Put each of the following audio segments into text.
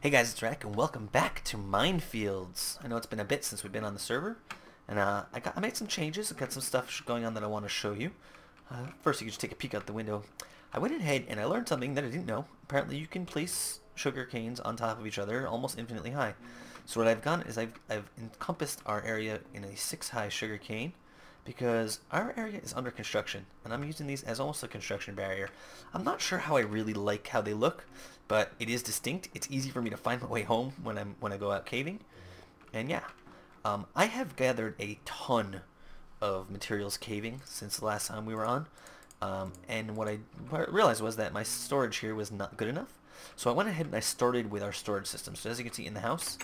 Hey guys, it's Rak, and welcome back to Minefields. I know it's been a bit since we've been on the server, and I made some changes. I've got some stuff going on that I want to show you. First, you can just take a peek out the window. I went ahead and I learned something that I didn't know. Apparently, you can place sugar canes on top of each other almost infinitely high. So what I've done is I've encompassed our area in a 6-high sugar cane because our area is under construction, and I'm using these as almost a construction barrier. I'm not sure how I really like how they look, but it is distinct. It's easy for me to find my way home when I go out caving, and yeah, I have gathered a ton of materials caving since the last time we were on, and what I realized was that my storage here was not good enough. So I went ahead and I started with our storage system. So as you can see in the house,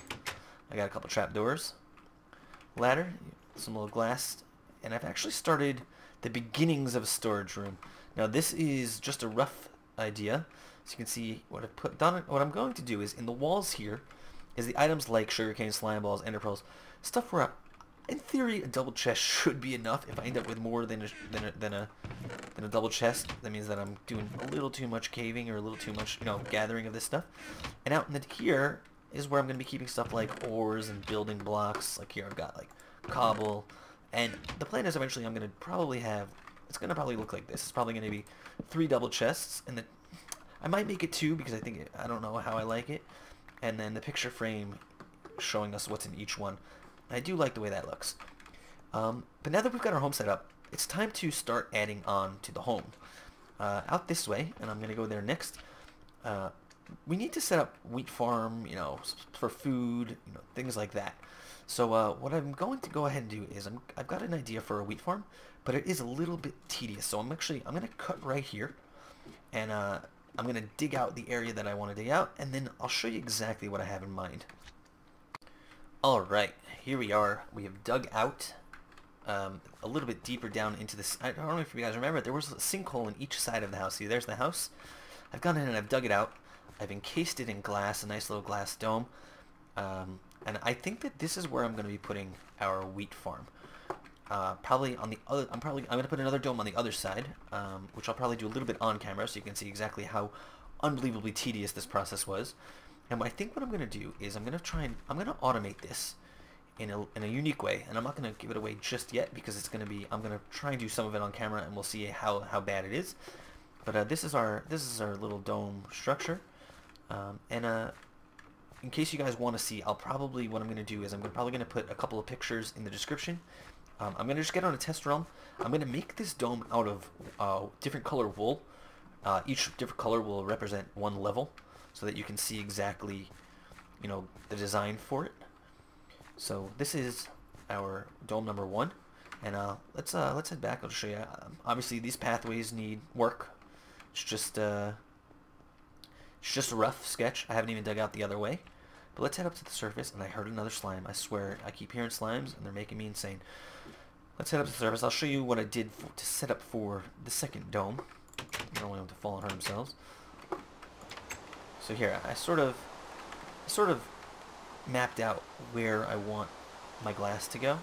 I got a couple trapdoors, ladder, some little glass, and I've actually started the beginnings of a storage room. Now this is just a rough idea. So you can see what I've done. What I'm going to do is in the walls here is the items like sugarcane, slime balls, ender pearls, stuff where in theory a double chest should be enough. If I end up with more than a double chest, that means that I'm doing a little too much caving or a little too much, gathering of this stuff. And out in here is where I'm going to be keeping stuff like ores and building blocks. Like here I've got like cobble. And the plan is eventually I'm going to probably have, it's going to probably look like this. It's probably going to be 3 double chests, and I might make it 2 because I don't know how I like it. And then the picture frame showing us what's in each one. I do like the way that looks. But now that we've got our home set up, it's time to start adding on to the home. Out this way, and I'm going to go there next. We need to set up wheat farm, for food, things like that. So what I'm going to go ahead and do is I've got an idea for a wheat farm, but it is a little bit tedious. So I'm going to cut right here, and I'm going to dig out the area that I want to dig out, and then I'll show you exactly what I have in mind. Alright, here we are. We have dug out a little bit deeper down into this. I don't know if you guys remember, there was a sinkhole in each side of the house. See, there's the house. I've gone in and I've dug it out. I've encased it in glass, a nice little glass dome. And I think that this is where I'm going to be putting our wheat farm. Probably on the other, I'm going to put another dome on the other side, which I'll probably do a little bit on camera so you can see exactly how unbelievably tedious this process was. And I think what I'm going to do is I'm going to automate this in a unique way, and I'm not going to give it away just yet because I'm going to try and do some of it on camera, and we'll see how bad it is. But this is our little dome structure, in case you guys want to see, what I'm going to do is I'm probably going to put a couple of pictures in the description. I'm going to just get on a test realm. I'm going to make this dome out of different color wool. Each different color will represent one level, so that you can see exactly, the design for it. So this is our dome number 1, and let's head back. I'll show you. Obviously, these pathways need work. It's just a rough sketch. I haven't even dug out the other way. But let's head up to the surface, and I heard another slime. I swear, I keep hearing slimes, and they're making me insane. Let's head up to the surface. I'll show you what I did to set up for the second dome. I don't want them to fall and hurt themselves. So here, I sort of mapped out where I want my glass to go.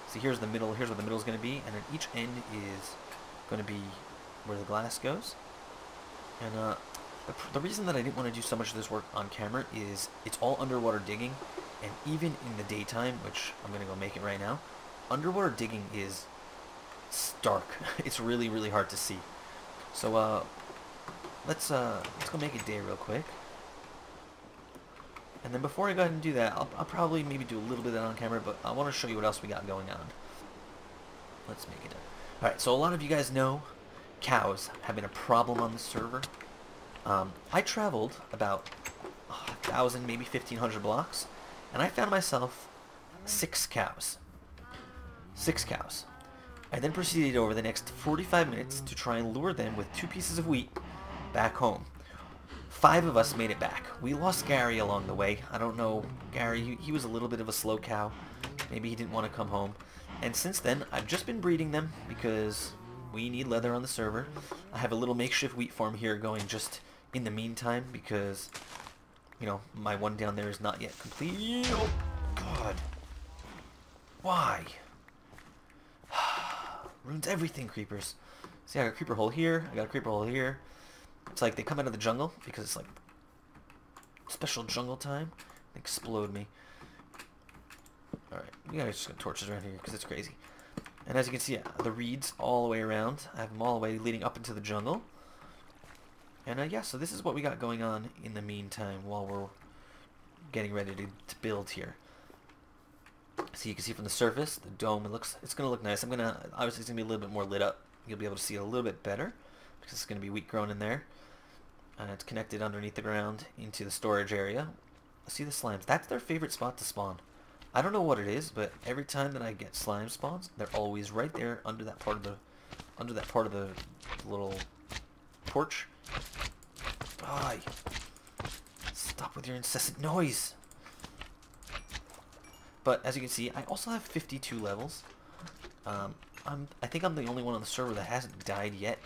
So here's the middle. Here's where the middle is going to be, and at each end is going to be where the glass goes. And the reason that I didn't want to do so much of this work on camera is it's all underwater digging, and even in the daytime, which I'm going to go make it right now, underwater digging is stark. It's really, really hard to see. So let's go make it day real quick. And then before I go ahead and do that, I'll probably maybe do a little bit of that on camera, but I want to show you what else we got going on. Let's make it done. Alright, so a lot of you guys know cows have been a problem on the server. I traveled about 1,000, maybe 1,500 blocks, and I found myself 6 cows. 6 cows. I then proceeded over the next 45 minutes to try and lure them with 2 pieces of wheat back home. 5 of us made it back. We lost Gary along the way. I don't know, Gary, he was a little bit of a slow cow. Maybe he didn't want to come home. And since then, I've just been breeding them because we need leather on the server. I have a little makeshift wheat farm here going just in the meantime because, my one down there is not yet complete. Oh, God. Why? Ruins everything, creepers. See, I got a creeper hole here. I got a creeper hole here. It's like they come out of the jungle because it's like special jungle time. Explode me. Alright, we gotta just get torches around here because it's crazy. And as you can see, the reeds all the way around. I have them all the way leading up into the jungle. And yeah, so this is what we got going on in the meantime while we're getting ready to build here. So you can see from the surface, the dome, it's gonna look nice. Obviously it's gonna be a little bit more lit up. You'll be able to see it a little bit better because it's gonna be wheat grown in there. It's connected underneath the ground into the storage area. See the slimes. That's their favorite spot to spawn. I don't know what it is, but every time that I get slime spawns, they're always right there under that part of the little porch. Die! Stop with your incessant noise. But as you can see, I also have 52 levels. I think I'm the only one on the server that hasn't died yet.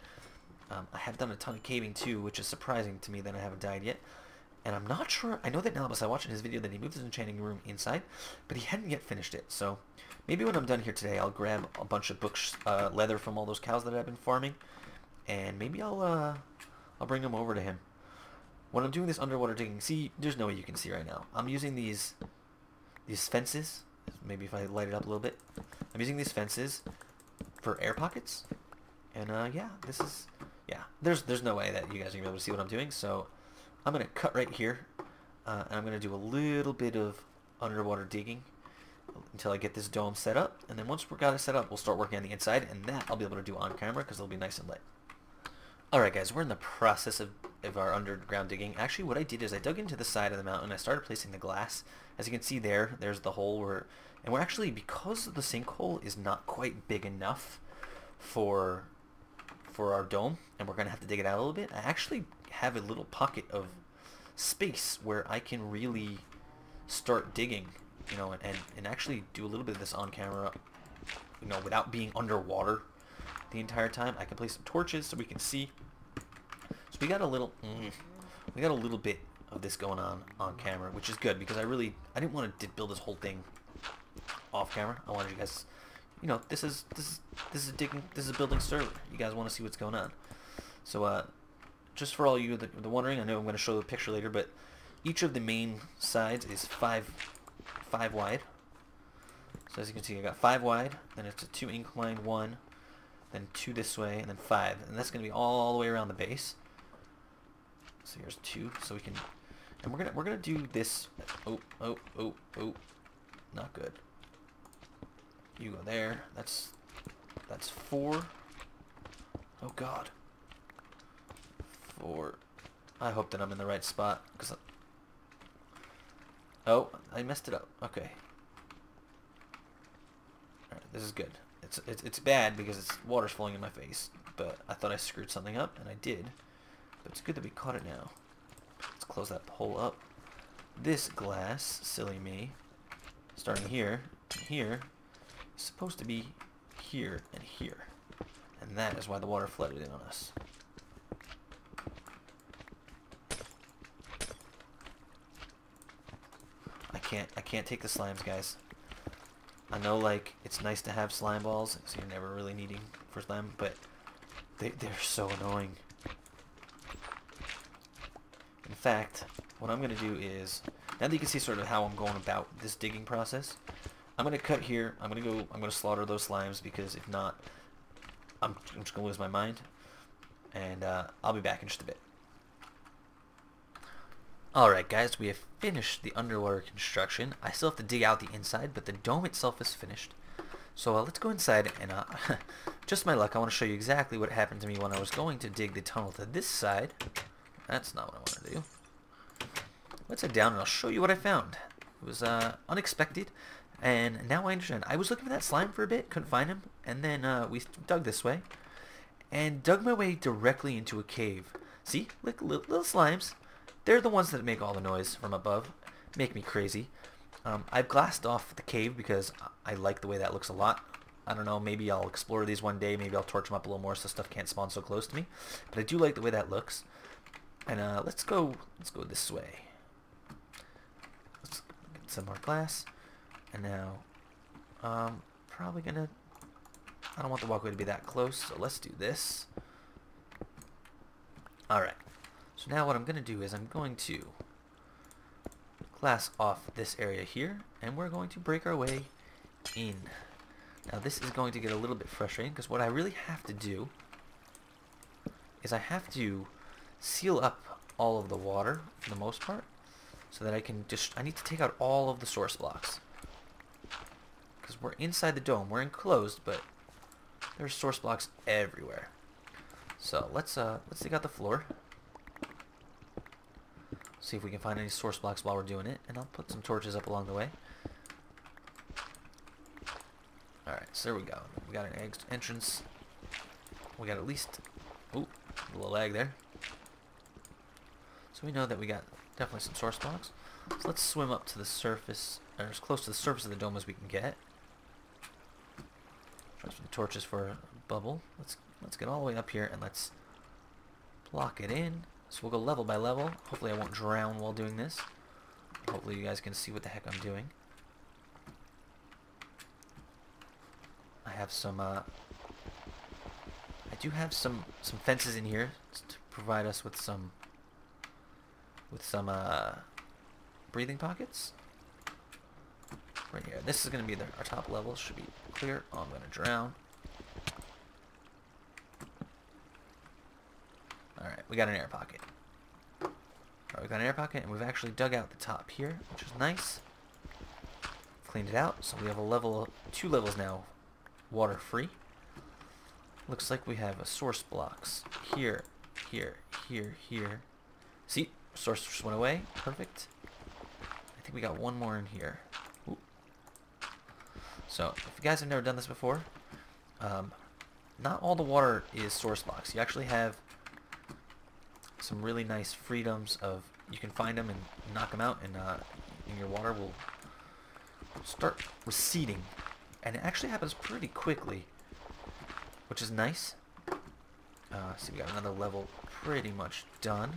I have done a ton of caving too, which is surprising to me that I haven't died yet. And I'm not sure, I know that Nalbus, I watched in his video that he moved his enchanting room inside, but he hadn't yet finished it. So maybe when I'm done here today, I'll grab a bunch of leather from all those cows that I've been farming, and maybe I'll bring them over to him. When I'm doing this underwater digging, see, there's no way you can see right now. I'm using these fences. Maybe if I light it up a little bit. I'm using these fences for air pockets. And yeah, there's no way that you guys are gonna be able to see what I'm doing. So I'm gonna cut right here, and I'm gonna do a little bit of underwater digging until I get this dome set up. And then once we got it set up, we'll start working on the inside, and that I'll be able to do on camera because it'll be nice and lit. Alright guys, we're in the process of our underground digging. Actually, what I did is I dug into the side of the mountain. I started placing the glass. As you can see there's the hole and we're actually, because the sinkhole is not quite big enough for our dome, and we're going to have to dig it out a little bit, I actually have a little pocket of space where I can really start digging, you know, and actually do a little bit of this on camera, you know, without being underwater the entire time. I can place some torches so we can see. So we got a little bit of this going on camera, which is good because I didn't want to build this whole thing off camera. I wanted you guys, you know, this is a building server. You guys want to see what's going on. So just for all you the wondering, I know I'm going to show the picture later, but each of the main sides is five wide. So as you can see, I got 5 wide, then it's a 2 incline, 1, then 2 this way, and then 5, and that's going to be all the way around the base. So here's 2, so we can, and we're gonna do this. Oh, not good. You go there. That's 4. Oh God. 4. I hope that I'm in the right spot, because oh, I messed it up. Okay. All right, this is good. It's bad because water's falling in my face, but I thought I screwed something up, and I did. But it's good that we caught it now. Let's close that hole up. This glass, silly me, starting here and here, is supposed to be here and here, and that is why the water flooded in on us. I can't take the slimes, guys. I know, like, it's nice to have slime balls, so you're never really needing for slime, but they're so annoying. In fact, what I'm going to do is, now that you can see sort of how I'm going about this digging process, I'm going to cut here. I'm going to slaughter those slimes, because if not, I'm just going to lose my mind. And I'll be back in just a bit. Alright guys, we have finished the underwater construction. I still have to dig out the inside, but the dome itself is finished. So let's go inside, and just my luck, I want to show you exactly what happened to me when I was going to dig the tunnel to this side. That's not what I want to do. Let's head down and I'll show you what I found. It was unexpected, and now I understand. I was looking for that slime for a bit, couldn't find him, and then we dug this way, and dug my way directly into a cave. See? Look, little slimes. They're the ones that make all the noise from above. Make me crazy. I've glassed off the cave because I like the way that looks a lot. I don't know, maybe I'll explore these one day. Maybe I'll torch them up a little more so stuff can't spawn so close to me. But I do like the way that looks. And let's go this way. Let's get some more glass. And now, probably gonna, I don't want the walkway to be that close, so let's do this. Alright. So now what I'm going to do is I'm going to glass off this area here, and we're going to break our way in. Now this is going to get a little bit frustrating because what I really have to do is I have to seal up all of the water for the most part so that I need to take out all of the source blocks because we're inside the dome. We're enclosed, but there's source blocks everywhere. So let's dig out the floor. See if we can find any source blocks while we're doing it, and I'll put some torches up along the way. Alright, so there we go. We got an entrance. We got at least... Ooh, a little lag there. So we know that we got definitely some source blocks. So let's swim up to the surface, or as close to the surface of the dome as we can get. Try some torches for a bubble. Let's get all the way up here and let's block it in. So we'll go level by level. Hopefully I won't drown while doing this. Hopefully you guys can see what the heck I'm doing. I have some, I do have some fences in here to provide us with some breathing pockets. Right here. This is going to be our top level. Should be clear. Oh, I'm going to drown. Alright, we got an air pocket. Alright, we got an air pocket, and we've actually dug out the top here, which is nice. Cleaned it out, so we have a 2 levels now, water free. Looks like we have a source blocks here, here, here, here. See, source just went away. Perfect. I think we got one more in here. Ooh. So, if you guys have never done this before, not all the water is source blocks. You actually have some really nice freedoms of, you can find them and knock them out, and your water will start receding, and it actually happens pretty quickly, which is nice. So we got another level pretty much done,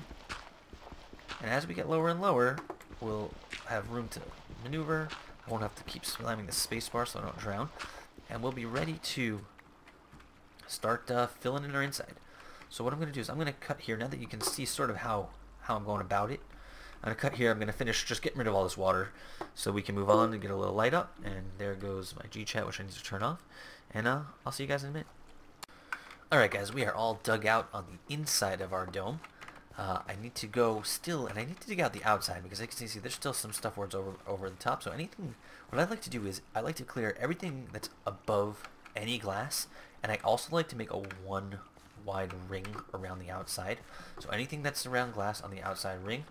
and as we get lower and lower, we'll have room to maneuver. I won't have to keep slamming the spacebar so I don't drown, and we'll be ready to start filling in our inside. So what I'm going to do is I'm going to cut here, now that you can see sort of how I'm going about it. I'm going to cut here, I'm going to finish just getting rid of all this water so we can move on and get a little light up. And there goes my G-chat, which I need to turn off. And I'll see you guys in a minute. Alright guys, we are all dug out on the inside of our dome. I need to go still, and I need to dig out the outside because as you can see there's still some stuff where it's over the top. So what I'd like to do is I like to clear everything that's above any glass, and I also like to make a one wide ring around the outside. So anything that's around glass on the outside ring,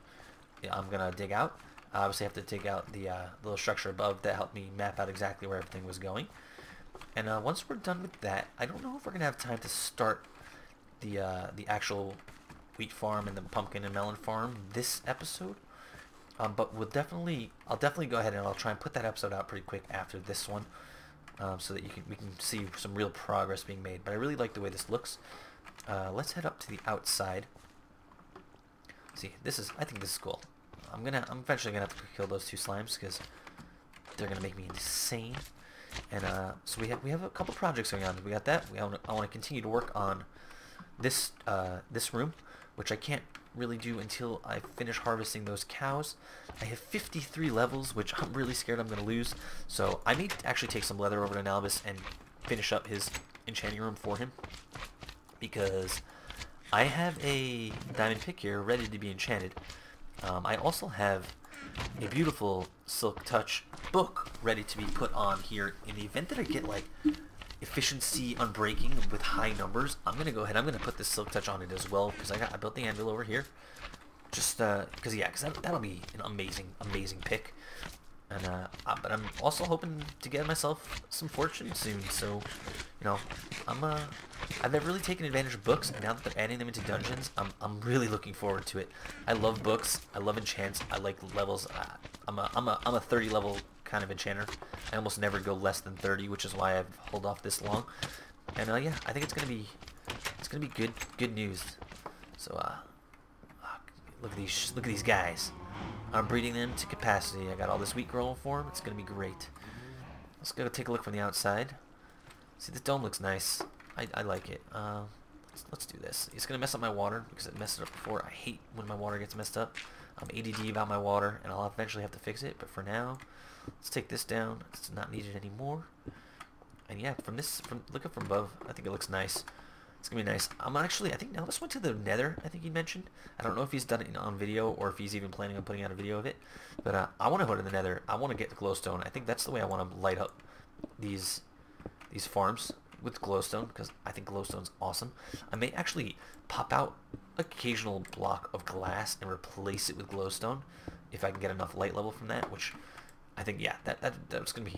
I'm gonna dig out. I obviously have to take out the little structure above that helped me map out exactly where everything was going. And once we're done with that, I don't know if we're gonna have time to start the actual wheat farm and the pumpkin and melon farm this episode. But I'll definitely go ahead and I'll try and put that episode out pretty quick after this one, so that we can see some real progress being made. But I really like the way this looks. Let's head up to the outside. See, I think this is cool. I'm eventually gonna have to kill those 2 slimes because they're gonna make me insane. And so we have a couple projects going on. We got that. I want to continue to work on this room, which I can't really do until I finish harvesting those cows. I have 53 levels, which I'm really scared I'm gonna lose. So I may actually take some leather over to Nalbus and finish up his enchanting room for him, because I have a diamond pick here ready to be enchanted. I also have a beautiful Silk Touch book ready to be put on here in the event that I get like efficiency unbreaking with high numbers. I'm gonna go ahead. I'm gonna put this Silk Touch on it as well because I built the anvil over here, just because that'll be an amazing pick. And but I'm also hoping to get myself some fortune soon. So, you know, I've never really taken advantage of books, and now that they're adding them into dungeons, I'm really looking forward to it. I love books. I love enchants. I like levels. I'm a 30 level kind of enchanter. I almost never go less than 30, which is why I've held off this long. And yeah, I think it's gonna be good news. So look at these guys. I'm breeding them to capacity. I got all this wheat growing for them. It's gonna be great. Let's go take a look from the outside. See, this dome looks nice. I like it. Let's do this. It's gonna mess up my water because it messed it up before. I hate when my water gets messed up. I'm ADD about my water, and I'll eventually have to fix it. But for now, let's take this down. It's not needed anymore. And yeah, from looking from above, I think it looks nice. It's gonna be nice. I think now let's went to the nether, I think he mentioned. I don't know if he's done it on video or if he's even planning on putting out a video of it. But I want to go to the nether. I want to get the glowstone. I think that's the way I want to light up these farms with glowstone, because I think glowstone's awesome. I may actually pop out occasional block of glass and replace it with glowstone if I can get enough light level from that, which I think, yeah, that's gonna be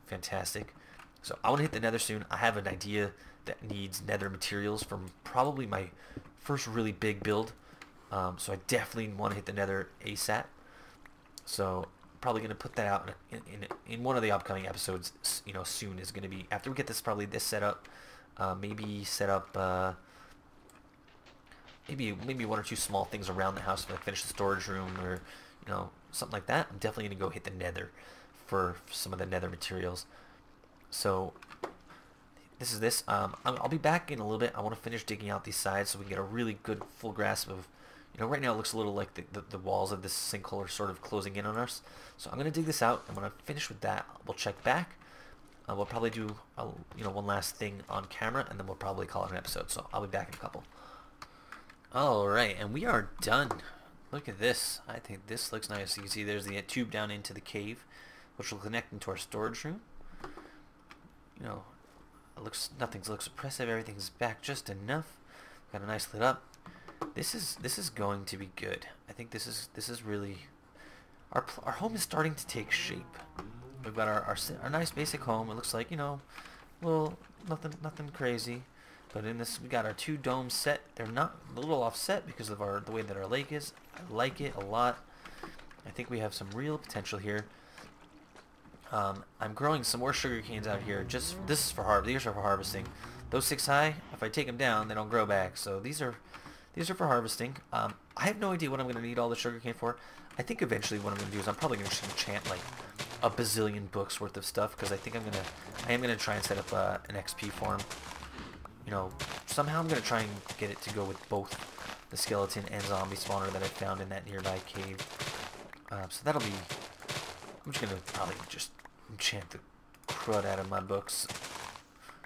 fantastic. So I want to hit the nether soon. I have an idea that needs nether materials from probably my first really big build. So I definitely want to hit the nether ASAP. So probably going to put that out in one of the upcoming episodes. You know, soon is going to be after we get this set up. Maybe set up maybe one or two small things around the house, like finish the storage room or something like that. I'm definitely going to go hit the nether for some of the nether materials. So this is this. I'll be back in a little bit. I want to finish digging out these sides so we can get a really good full grasp of, right now it looks a little like the walls of this sinkhole are sort of closing in on us. So I'm going to dig this out, and when I finish with that, we'll check back. We'll probably do one last thing on camera, and then we'll probably call it an episode. So I'll be back in a couple. Alright, and we are done. Look at this. I think this looks nice. You can see there's the tube down into the cave, which will connect into our storage room. Nothing looks oppressive. Everything's back just enough. Got a nice lit up. This is going to be good. I think this is really our home is starting to take shape. We've got our nice basic home. It looks like little nothing crazy, but in this we got our two domes set. They're not a little offset because of the way that our lake is. I like it a lot. I think we have some real potential here. I'm growing some more sugar canes out here. These are for harvesting. Those 6 high, if I take them down, they don't grow back. So these are for harvesting. I have no idea what I'm going to need all the sugar cane for. I think eventually what I'm going to do is I'm probably going to enchant like a bazillion books worth of stuff, because I think I am gonna try and set up an XP farm. Somehow I'm gonna try and get it to go with both the skeleton and zombie spawner that I found in that nearby cave. So that'll be. I'm just gonna probably just enchant the crud out of my books,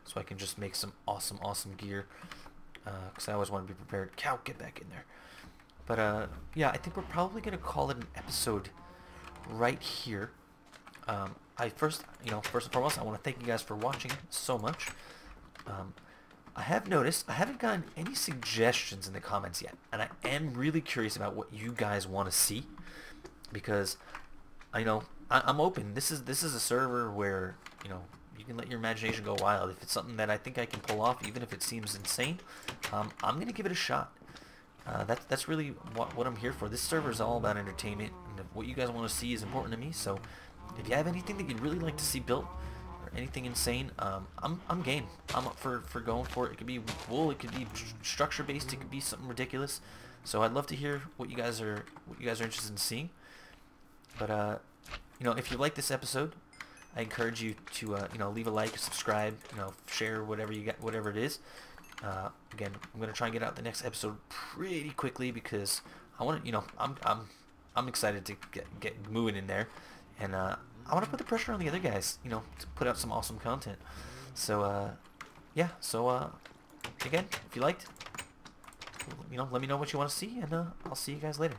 so I can just make some awesome gear. Because I always want to be prepared. Cow, get back in there. But yeah, I think we're probably gonna call it an episode right here. First and foremost, I want to thank you guys for watching so much. I have noticed I haven't gotten any suggestions in the comments yet, and I am really curious about what you guys want to see, because I'm open. This is a server where you can let your imagination go wild. If it's something that I think I can pull off, even if it seems insane, I'm gonna give it a shot. That's really what I'm here for. This server is all about entertainment, and what you guys want to see is important to me. So if you have anything that you'd really like to see built, or anything insane, I'm game. I'm up for going for it. It could be wool, it could be structure based, it could be something ridiculous. So I'd love to hear what you guys are interested in seeing. But if you like this episode, I encourage you to leave a like, subscribe, share whatever it is. Again, I'm gonna try and get out the next episode pretty quickly, because I want to, I'm excited to get moving in there, and I want to put the pressure on the other guys, to put out some awesome content. So yeah. So again, if you liked, let me know what you want to see, and I'll see you guys later.